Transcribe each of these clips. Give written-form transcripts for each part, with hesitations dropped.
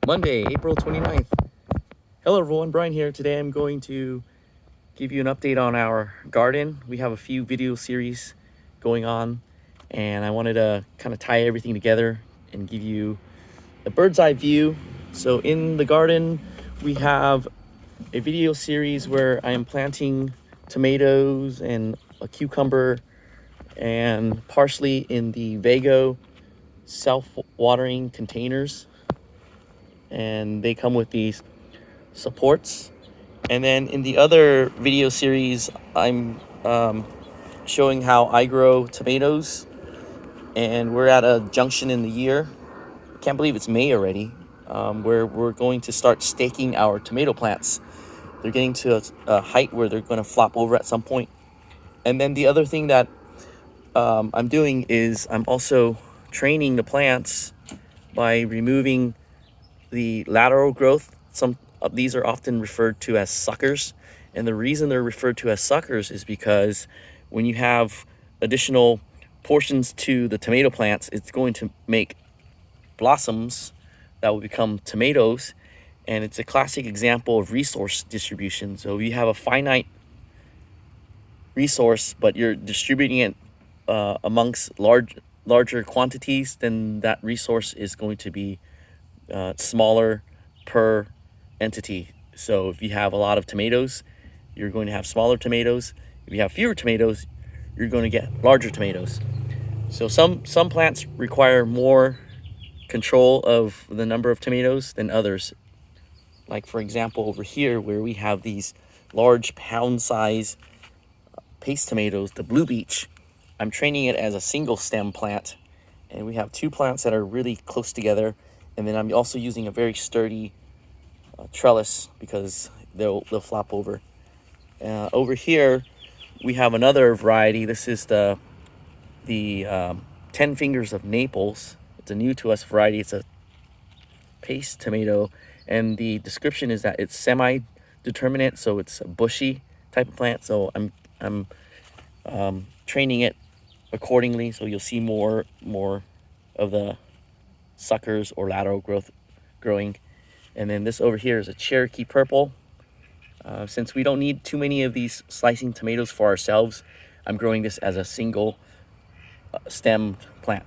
Monday, April 29th. Hello everyone, Brian here. Today I'm going to give you an update on our garden. We have a few video series going on and I wanted to kind of tie everything together and give you a bird's eye view. So in the garden, we have a video series where I am planting tomatoes and a cucumber and parsley in the Vago self-watering containers, and they come with these supports. And then in the other video series, I'm showing how I grow tomatoes, and we're at a junction in the year. I can't believe it's May already, where we're going to start staking our tomato plants. They're getting to a height where they're going to flop over at some point. And then the other thing that I'm doing is I'm also training the plants by removing the lateral growth. Some of these are often referred to as suckers. And the reason they're referred to as suckers is because when you have additional portions to the tomato plants, it's going to make blossoms that will become tomatoes. And it's a classic example of resource distribution. So you have a finite resource, but you're distributing it amongst larger quantities, then that resource is going to be smaller per entity. So if you have a lot of tomatoes, you're going to have smaller tomatoes. If you have fewer tomatoes, you're going to get larger tomatoes. So some plants require more control of the number of tomatoes than others. Like for example, over here where we have these large pound size paste tomatoes, the Blue Beach, I'm training it as a single stem plant, and we have two plants that are really close together. And then I'm also using a very sturdy trellis because they'll flop over. Over here we have another variety. This is the 10 Fingers of Naples. It's a new to us variety. It's a paste tomato, and the description is that it's semi-determinate, so it's a bushy type of plant. So I'm training it accordingly, so you'll see more of the suckers or lateral growth growing. And then this over here is a Cherokee Purple. Since we don't need too many of these slicing tomatoes for ourselves, I'm growing this as a single stem plant.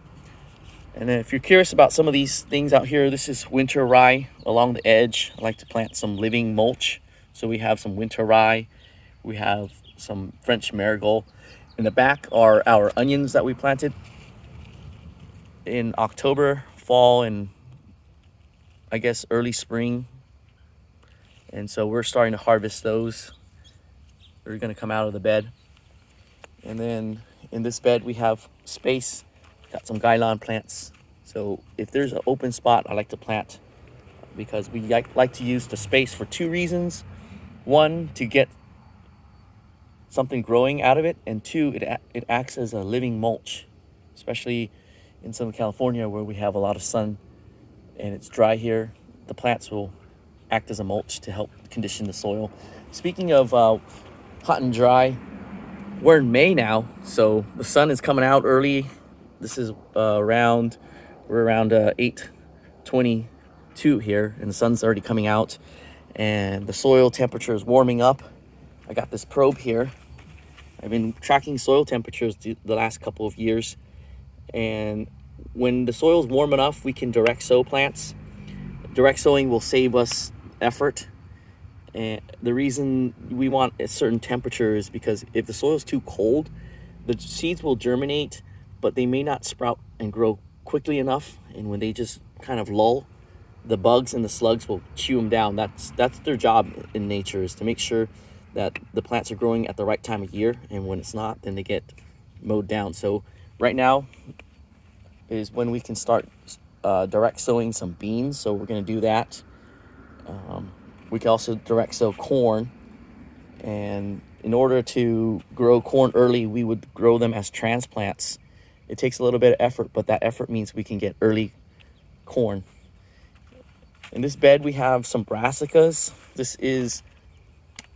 And then if you're curious about some of these things out here, this is winter rye along the edge. I like to plant some living mulch. So we have some winter rye, we have some French marigold. In the back are our onions that we planted in October, fall, and I guess early spring. And so we're starting to harvest those. They're going to come out of the bed. And then in this bed we have space, got some guylon plants. So if there's an open spot, I like to plant, because we like to use the space for two reasons. One, to get something growing out of it, and two, it acts as a living mulch, especially in Southern California where we have a lot of sun and it's dry here. The plants will act as a mulch to help condition the soil. Speaking of hot and dry, we're in May now, so the sun is coming out early. This is we're around 8:22 here, and the sun's already coming out, and the soil temperature is warming up. I got this probe here. I've been tracking soil temperatures the last couple of years, and when the soil is warm enough, we can direct sow plants. Direct sowing will save us effort, and the reason we want a certain temperature is because if the soil is too cold, the seeds will germinate, but they may not sprout and grow quickly enough, and when they just kind of lull, the bugs and the slugs will chew them down. That's their job in nature, is to make sure that the plants are growing at the right time of year, and when it's not, then they get mowed down. So right now is when we can start direct sowing some beans, so we're going to do that. We can also direct sow corn, and in order to grow corn early, we would grow them as transplants. It takes a little bit of effort, but that effort means we can get early corn. In this bed we have some brassicas. This is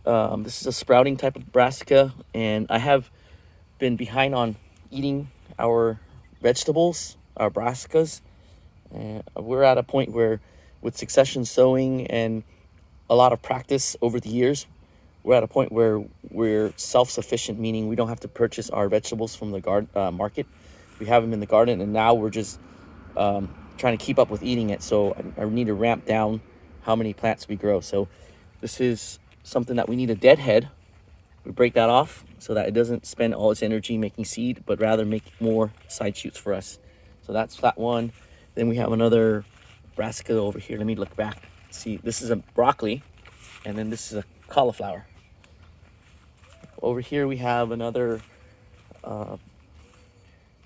a sprouting type of brassica, and I have been behind on eating our vegetables, our brassicas. We're at a point where with succession sowing and a lot of practice over the years, we're at a point where we're self-sufficient, meaning we don't have to purchase our vegetables from the market. We have them in the garden, and now we're just trying to keep up with eating it. So I need to ramp down how many plants we grow. So this is something that we need a deadhead. We break that off so that it doesn't spend all its energy making seed, but rather make more side shoots for us. So that's that one. Then we have another brassica over here. Let me look back. See, this is a broccoli, and then this is a cauliflower. Over here we have another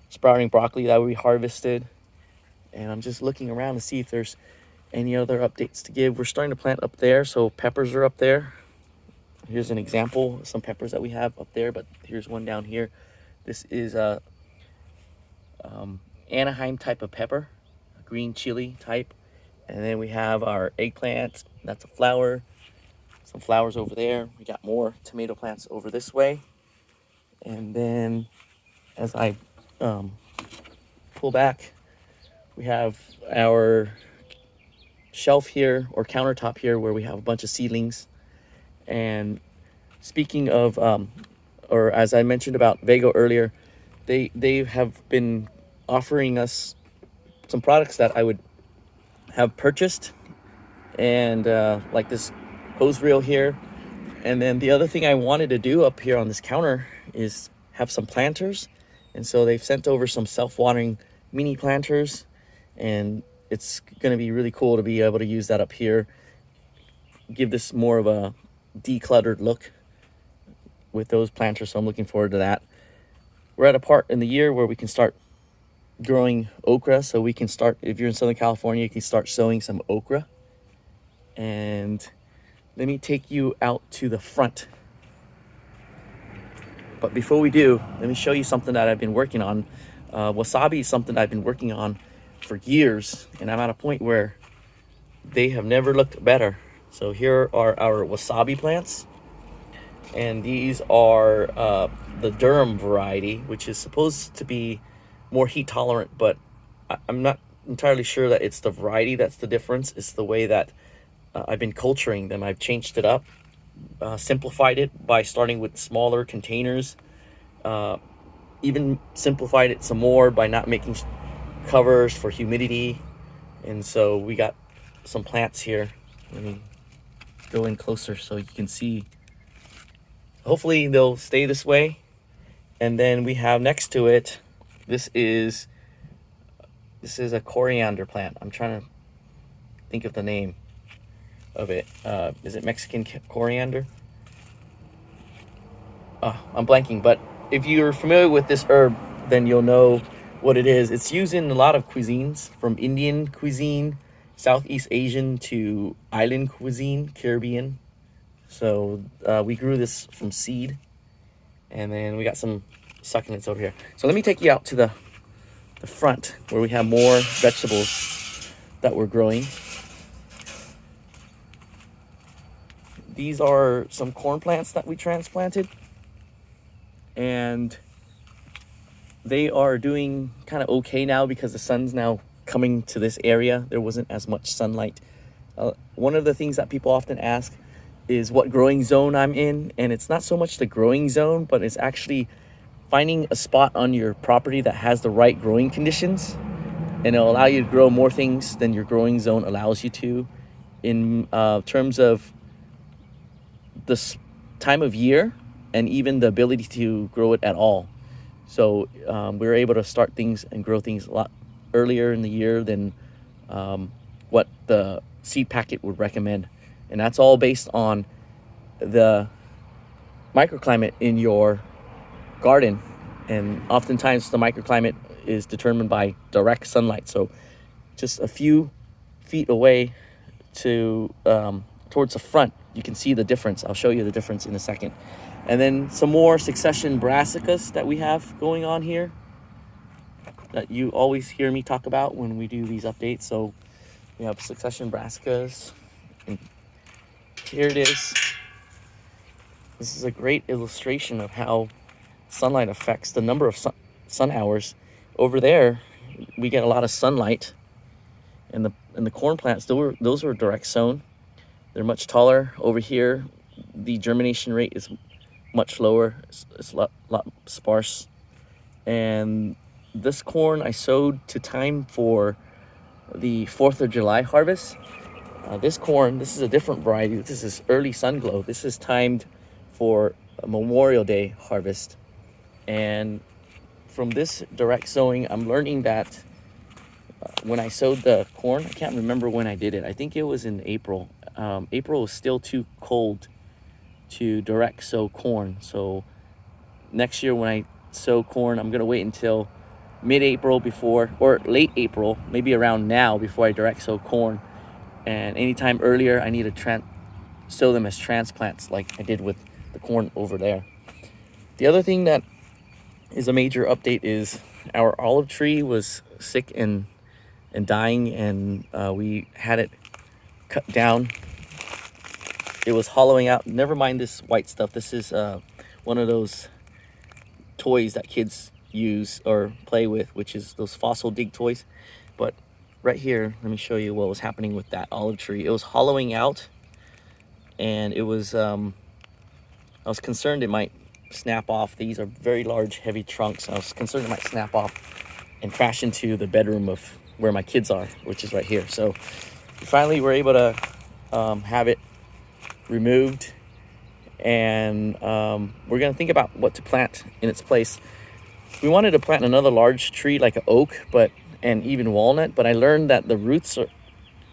sprouting broccoli that we harvested, and I'm just looking around to see if there's any other updates to give. We're starting to plant up there, so peppers are up there. Here's an example of some peppers that we have up there, but here's one down here. This is a Anaheim type of pepper, a green chili type. And then we have our eggplant. That's a flower. Some flowers over there. We got more tomato plants over this way. And then as I pull back, we have our shelf here, or countertop here, where we have a bunch of seedlings. And speaking of, or as I mentioned about Vago earlier, they have been offering us some products that I would have purchased, and like this hose reel here. And then the other thing I wanted to do up here on this counter is have some planters, and so they've sent over some self-watering mini planters, and it's going to be really cool to be able to use that up here, give this more of a decluttered look with those planters. So I'm looking forward to that. We're at a part in the year where we can start growing okra, so we can start, if you're in Southern California, you can start sowing some okra. And let me take you out to the front. But before we do, let me show you something that I've been working on. Wasabi is something I've been working on for years, and I'm at a point where they have never looked better. So here are our wasabi plants, and these are the Durham variety, which is supposed to be more heat tolerant, but I'm not entirely sure that it's the variety that's the difference. It's the way that I've been culturing them. I've changed it up, simplified it by starting with smaller containers, even simplified it some more by not making covers for humidity. And so we got some plants here. Let me go in closer so you can see. Hopefully they'll stay this way. And then we have next to it, this is a coriander plant. I'm trying to think of the name of it. Is it Mexican coriander? I'm blanking, but if you're familiar with this herb, then you'll know what it is. It's used in a lot of cuisines, from Indian cuisine, Southeast Asian, to island cuisine, Caribbean. So we grew this from seed, and then we got some succulents over here. So let me take you out to the front where we have more vegetables that we're growing. These are some corn plants that we transplanted, and they are doing kind of okay now because the sun's now coming to this area. There wasn't as much sunlight. One of the things that people often ask is what growing zone I'm in, and it's not so much the growing zone, but it's actually finding a spot on your property that has the right growing conditions, and it'll allow you to grow more things than your growing zone allows you to, in terms of this time of year and even the ability to grow it at all. So we were able to start things and grow things a lot earlier in the year than what the seed packet would recommend. And that's all based on the microclimate in your garden. And oftentimes the microclimate is determined by direct sunlight. So just a few feet away to towards the front, you can see the difference. I'll show you the difference in a second. And then some more succession brassicas that we have going on here that you always hear me talk about when we do these updates. So we have succession brassicas, and here it is. This is a great illustration of how sunlight affects the number of sun hours. Over there, we get a lot of sunlight, And the corn plants, those were direct sown. They're much taller. Over here, the germination rate is much lower. It's a lot sparse. And this corn I sowed to time for the 4th of July harvest. This corn, this is a different variety. This is early sun glow. This is timed for a Memorial Day harvest. And from this direct sowing, I'm learning that when I sowed the corn, I can't remember when I did it. I think it was in April. April was still too cold to direct sow corn. So next year when I sow corn, I'm gonna wait until mid-April before, or late April, maybe around now, before I direct sow corn. And anytime earlier, I need to sow them as transplants like I did with the corn over there. The other thing that is a major update is our olive tree was sick and dying, and we had it cut down. It was hollowing out. Never mind this white stuff. This is one of those toys that kids use or play with, which is those fossil dig toys. But right here, let me show you what was happening with that olive tree. It was hollowing out, and it was I was concerned it might snap off. These are very large, heavy trunks. I was concerned it might snap off and crash into the bedroom of where my kids are, which is right here. So we finally were able to have it removed, and we're gonna think about what to plant in its place. We wanted to plant another large tree like an oak, and even walnut, but I learned that the roots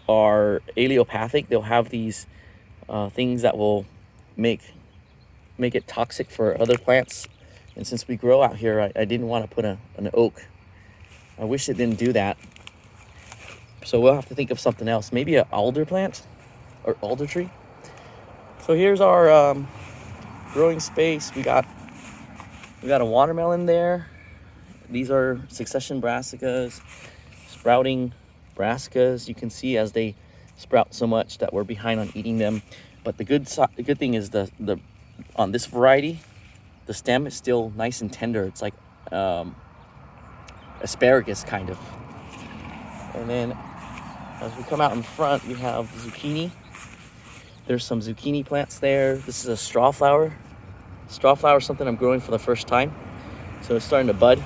are allelopathic. They'll have these things that will make it toxic for other plants. And since we grow out here, I didn't want to put an oak. I wish it didn't do that. So we'll have to think of something else. Maybe an alder plant or alder tree. So here's our growing space. We got a watermelon there. These are succession brassicas, sprouting brassicas. You can see as they sprout so much that we're behind on eating them. But the good thing is the on this variety, the stem is still nice and tender. It's like asparagus kind of. And then as we come out in front, we have zucchini. There's some zucchini plants there. This is a straw flower. Straw flower is something I'm growing for the first time. So it's starting to bud.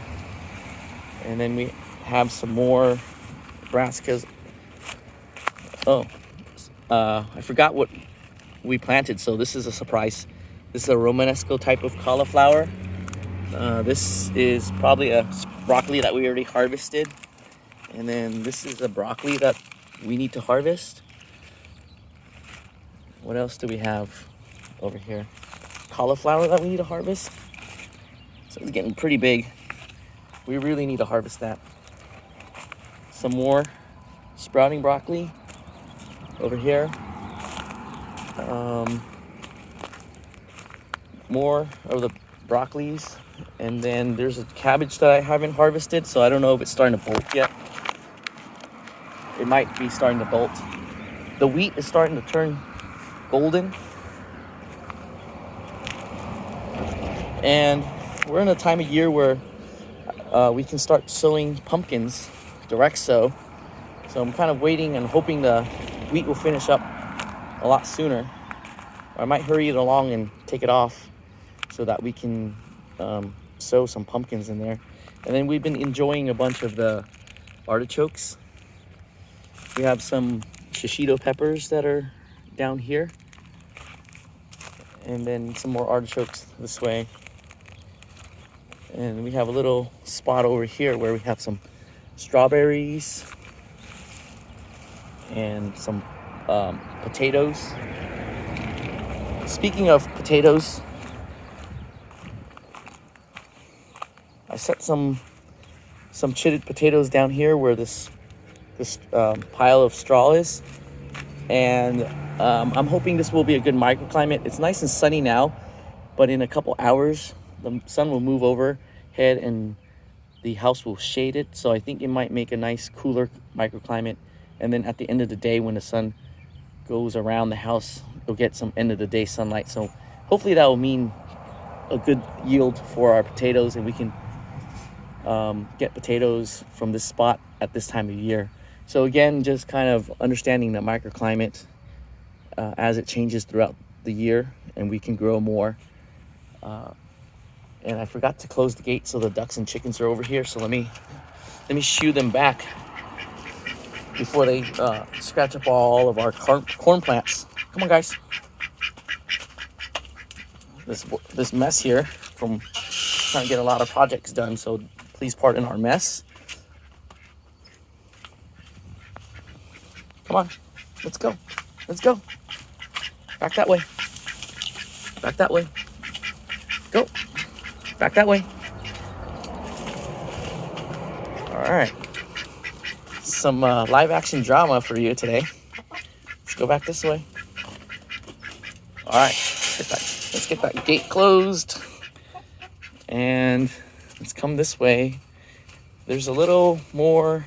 And then we have some more brassicas. Oh, I forgot what we planted. So this is a surprise. This is a Romanesco type of cauliflower. This is probably a broccoli that we already harvested. And then this is a broccoli that we need to harvest. What else do we have over here? Cauliflower that we need to harvest. So it's getting pretty big. We really need to harvest that. Some more sprouting broccoli over here. More of the broccolis. And then there's a cabbage that I haven't harvested, so I don't know if it's starting to bolt yet. It might be starting to bolt. The wheat is starting to turn golden. And we're in a time of year where we can start sowing pumpkins, direct sow. So I'm kind of waiting and hoping the wheat will finish up a lot sooner. I might hurry it along and take it off so that we can sow some pumpkins in there. And then we've been enjoying a bunch of the artichokes. We have some shishito peppers that are down here. And then some more artichokes this way. And we have a little spot over here where we have some strawberries and some potatoes. Speaking of potatoes, I set some chitted potatoes down here where this pile of straw is, and I'm hoping this will be a good microclimate. It's nice and sunny now, but in a couple hours the sun will move overhead and the house will shade it, so I think it might make a nice cooler microclimate. And then at the end of the day, when the sun goes around the house, you'll get some end of the day sunlight. So hopefully that will mean a good yield for our potatoes, and we can get potatoes from this spot at this time of year. So again, just kind of understanding the microclimate as it changes throughout the year, and we can grow more. And I forgot to close the gate, so the ducks and chickens are over here. So let me shoo them back before they scratch up all of our corn plants. Come on, guys. This mess here from trying to get a lot of projects done, so please pardon our mess. Come on, let's go. Let's go. Back that way. Back that way. Go. Back that way. All right. Some live action drama for you today. Let's go back this way. All right. Let's get that gate closed. And let's come this way. There's a little more.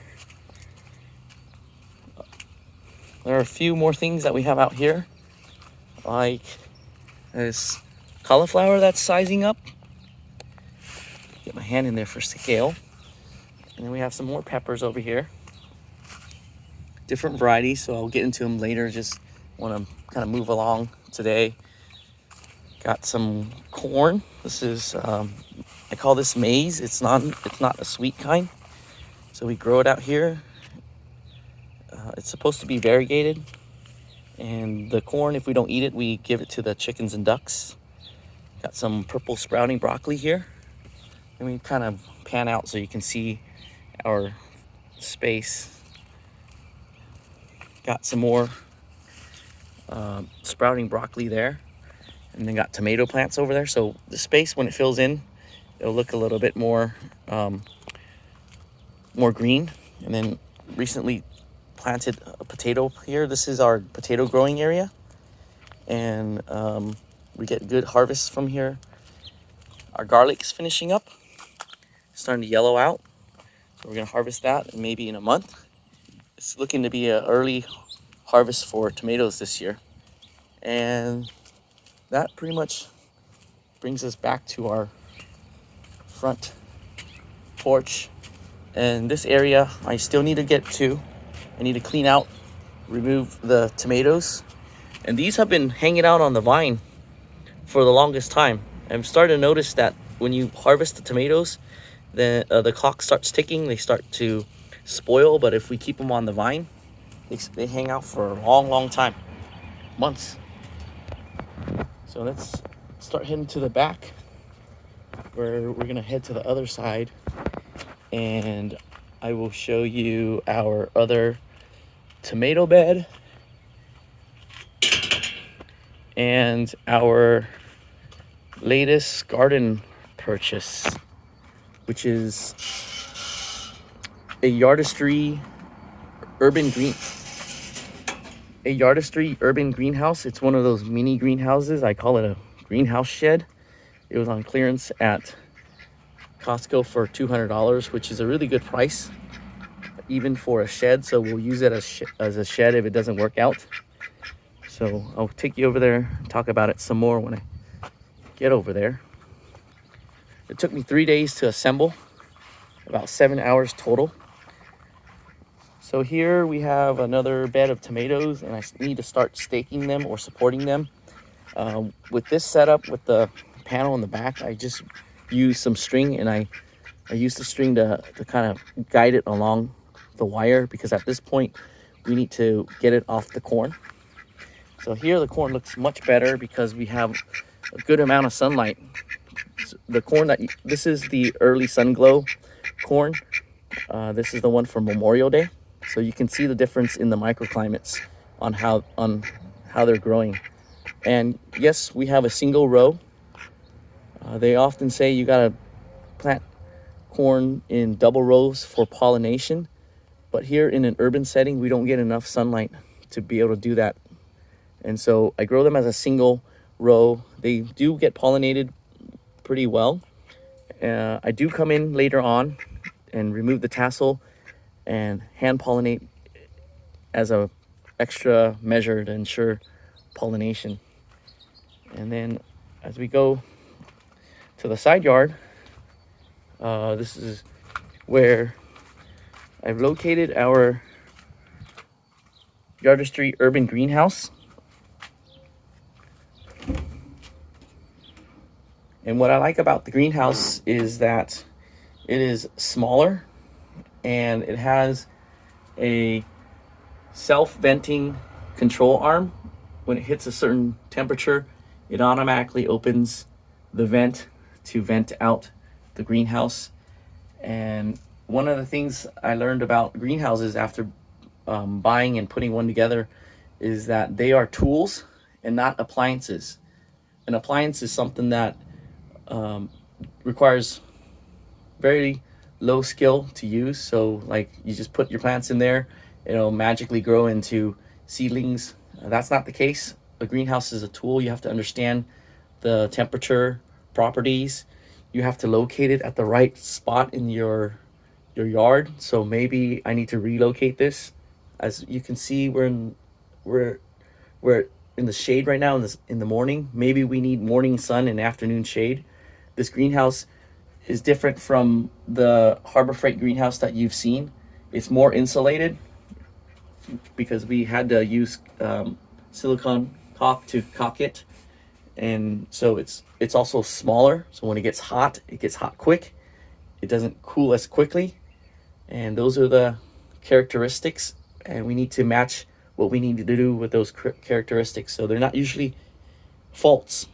There are a few more things that we have out here, like this cauliflower that's sizing up. Get my hand in there for scale. And then we have some more peppers over here. Different varieties, so I'll get into them later. Just want to kind of move along today. Got some corn. This is, I call this maize. It's not a sweet kind. So we grow it out here. It's supposed to be variegated. And the corn, if we don't eat it, we give it to the chickens and ducks. Got some purple sprouting broccoli here. And we kind of pan out so you can see our space. Got some more sprouting broccoli there. And then got tomato plants over there. So the space, when it fills in, it'll look a little bit more green. And then recently planted a potato here. This is our potato growing area. And we get good harvests from here. Our garlic is finishing up. Starting to yellow out. So we're going to harvest that maybe in a month. It's looking to be an early harvest for tomatoes this year. And that pretty much brings us back to our front porch. And this area I still need to get to. I need to clean out, remove the tomatoes. And these have been hanging out on the vine for the longest time. I'm starting to notice that when you harvest the tomatoes, the clock starts ticking. They start to spoil, but if we keep them on the vine, they hang out for a long time, months. So let's start heading to the back, where we're gonna head to the other side, and I will show you our other tomato bed and our latest garden purchase, which is a Yardistry urban greenhouse. It's one of those mini greenhouses. I call it a greenhouse shed. It was on clearance at Costco for $200, which is a really good price, even for a shed. So we'll use it as a shed if it doesn't work out. So I'll take you over there and talk about it some more when I get over there. It took me 3 days to assemble, about 7 hours total. So here we have another bed of tomatoes, and I need to start staking them or supporting them. With this setup, with the panel in the back, I just use some string, and I use the string to kind of guide it along the wire, because at this point we need to get it off the corn. So here the corn looks much better because we have a good amount of sunlight. The corn this is the early sun glow corn. This is the one for Memorial Day. So you can see the difference in the microclimates on how they're growing. And yes, we have a single row. They often say you gotta plant corn in double rows for pollination, but here in an urban setting, we don't get enough sunlight to be able to do that. And so I grow them as a single row. They do get pollinated pretty well. I do come in later on and remove the tassel and hand pollinate as a extra measure to ensure pollination. And then as we go to the side yard, this is where I've located our Yardistry Urban Greenhouse. And what I like about the greenhouse is that it is smaller and it has a self-venting control arm. When it hits a certain temperature, it automatically opens the vent to vent out the greenhouse. And one of the things I learned about greenhouses after buying and putting one together is that they are tools and not appliances. An appliance is something that requires very low skill to use. So like you just put your plants in there, it'll magically grow into seedlings. That's not the case. A greenhouse is a tool. You have to understand the temperature properties. You have to locate it at the right spot in your yard. So maybe I need to relocate this. As you can see, we're in the shade right now in the morning. Maybe we need morning sun and afternoon shade. This greenhouse is different from the Harbor Freight greenhouse that you've seen. It's more insulated because we had to use silicone caulk to caulk it, and so it's also smaller. So when it gets hot quick. It doesn't cool as quickly, and those are the characteristics. And we need to match what we need to do with those characteristics. So they're not usually faults.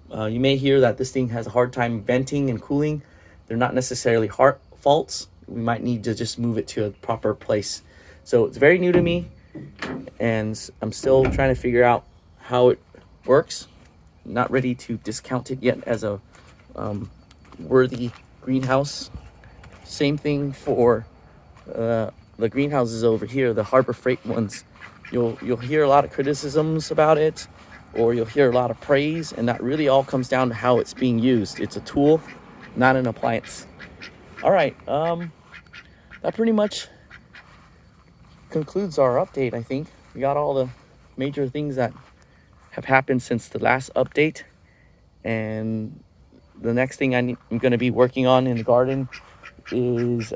You may hear that this thing has a hard time venting and cooling. They're not necessarily hard faults. We might need to just move it to a proper place. So it's very new to me, and I'm still trying to figure out how it works. Not ready to discount it yet as a worthy greenhouse. Same thing for the greenhouses over here, the Harbor Freight ones. You'll hear a lot of criticisms about it, or you'll hear a lot of praise, and that really all comes down to how it's being used. It's a tool, not an appliance. All right, that pretty much concludes our update. I think we got all the major things that have happened since the last update, and the next thing I'm going to be working on in the garden is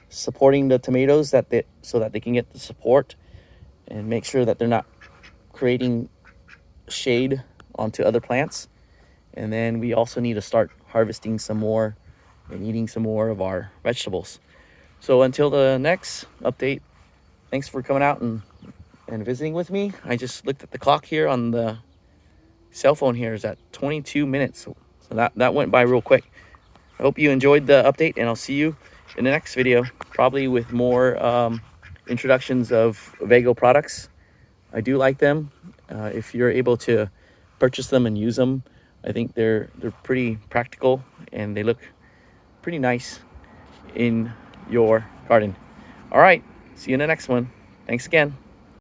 supporting the tomatoes so that they can get the support, and make sure that they're not creating shade onto other plants. And then we also need to start harvesting some more and eating some more of our vegetables. So until the next update, thanks for coming out and visiting with me. I just looked at the clock here on the cell phone here is at 22 minutes. So that went by real quick. I hope you enjoyed the update, and I'll see you in the next video, probably with more introductions of Vago products. I do like them. If you're able to purchase them and use them, I think they're pretty practical, and they look pretty nice in your garden. All right, see you in the next one. Thanks again.